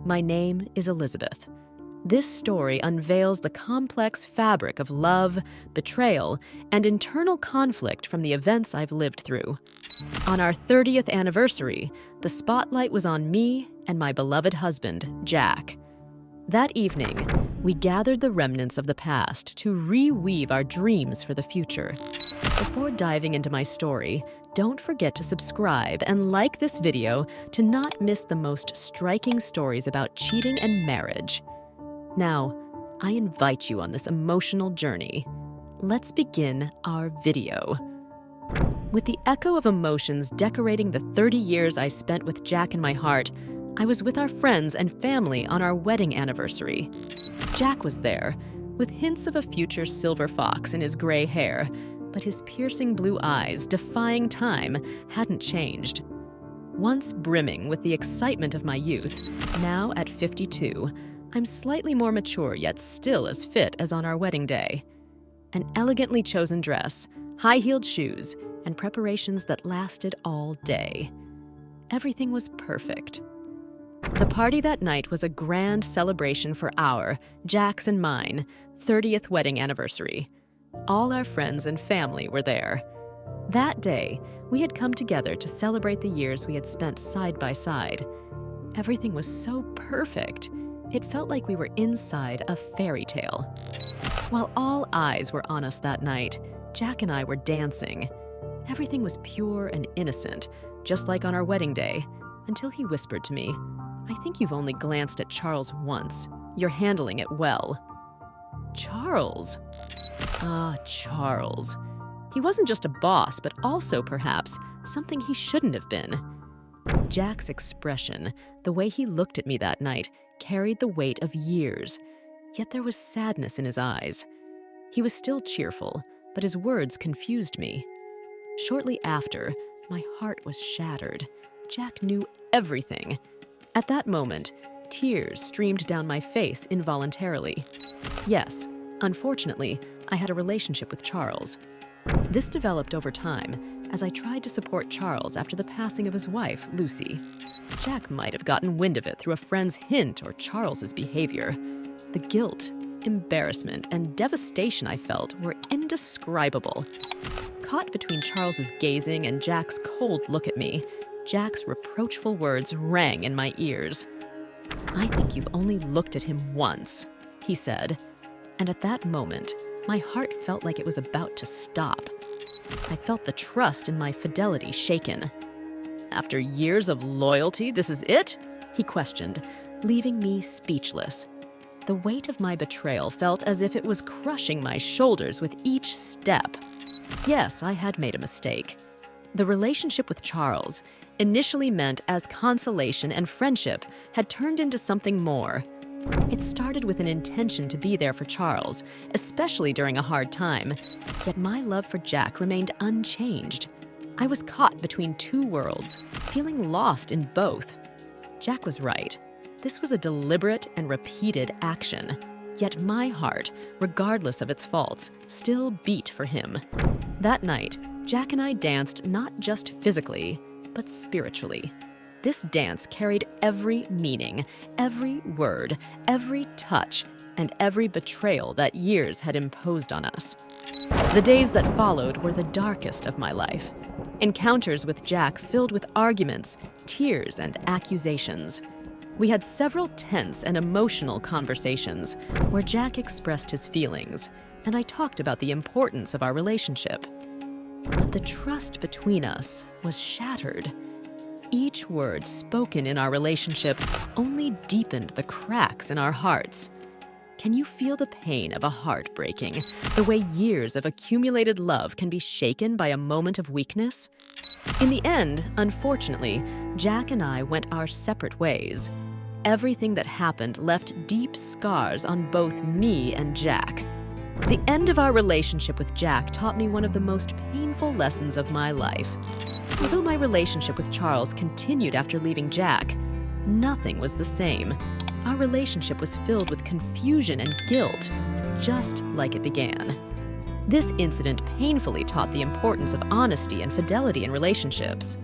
My name is Elizabeth. This story unveils the complex fabric of love, betrayal, and internal conflict from the events I've lived through. On our 30th anniversary, the spotlight was on me and my beloved husband, Jack. That evening, we gathered the remnants of the past to reweave our dreams for the future. Before diving into my story, don't forget to subscribe and like this video to not miss the most striking stories about cheating and marriage. Now, I invite you on this emotional journey. Let's begin our video. With the echo of emotions decorating the 30 years I spent with Jack in my heart, I was with our friends and family on our wedding anniversary. Jack was there, with hints of a future silver fox in his gray hair, but his piercing blue eyes, defying time, hadn't changed. Once brimming with the excitement of my youth, now at 52, I'm slightly more mature yet still as fit as on our wedding day. An elegantly chosen dress, high-heeled shoes, and preparations that lasted all day. Everything was perfect. The party that night was a grand celebration for our, Jack's and mine, 30th wedding anniversary. All our friends and family were there. That day, we had come together to celebrate the years we had spent side by side. Everything was so perfect. It felt like we were inside a fairy tale. While all eyes were on us that night, Jack and I were dancing. Everything was pure and innocent, just like on our wedding day, until he whispered to me, "I think you've only glanced at Charles once. You're handling it well." Charles? Ah, Charles. He wasn't just a boss, but also, perhaps, something he shouldn't have been. Jack's expression, the way he looked at me that night, carried the weight of years, yet there was sadness in his eyes. He was still cheerful, but his words confused me. Shortly after, my heart was shattered. Jack knew everything. At that moment, tears streamed down my face involuntarily. Yes, unfortunately, I had a relationship with Charles. This developed over time as I tried to support Charles after the passing of his wife, Lucy. Jack might have gotten wind of it through a friend's hint or Charles's behavior. The guilt, embarrassment, and devastation I felt were indescribable. Caught between Charles's gazing and Jack's cold look at me, Jack's reproachful words rang in my ears. "I think you've only looked at him once," he said. And at that moment, my heart felt like it was about to stop. I felt the trust in my fidelity shaken. "After years of loyalty, this is it?" he questioned, leaving me speechless. The weight of my betrayal felt as if it was crushing my shoulders with each step. Yes, I had made a mistake. The relationship with Charles, initially meant as consolation and friendship, had turned into something more. It started with an intention to be there for Charles, especially during a hard time, yet my love for Jack remained unchanged. I was caught between two worlds, feeling lost in both. Jack was right. This was a deliberate and repeated action. Yet my heart, regardless of its faults, still beat for him. That night, Jack and I danced not just physically, but spiritually. This dance carried every meaning, every word, every touch, and every betrayal that years had imposed on us. The days that followed were the darkest of my life. Encounters with Jack filled with arguments, tears, and accusations. We had several tense and emotional conversations where Jack expressed his feelings, and I talked about the importance of our relationship. But the trust between us was shattered. Each word spoken in our relationship only deepened the cracks in our hearts. Can you feel the pain of a heart breaking, the way years of accumulated love can be shaken by a moment of weakness? In the end, unfortunately, Jack and I went our separate ways. Everything that happened left deep scars on both me and Jack. The end of our relationship with Jack taught me one of the most painful lessons of my life. Although my relationship with Charles continued after leaving Jack, nothing was the same. Our relationship was filled with confusion and guilt, just like it began. This incident painfully taught the importance of honesty and fidelity in relationships.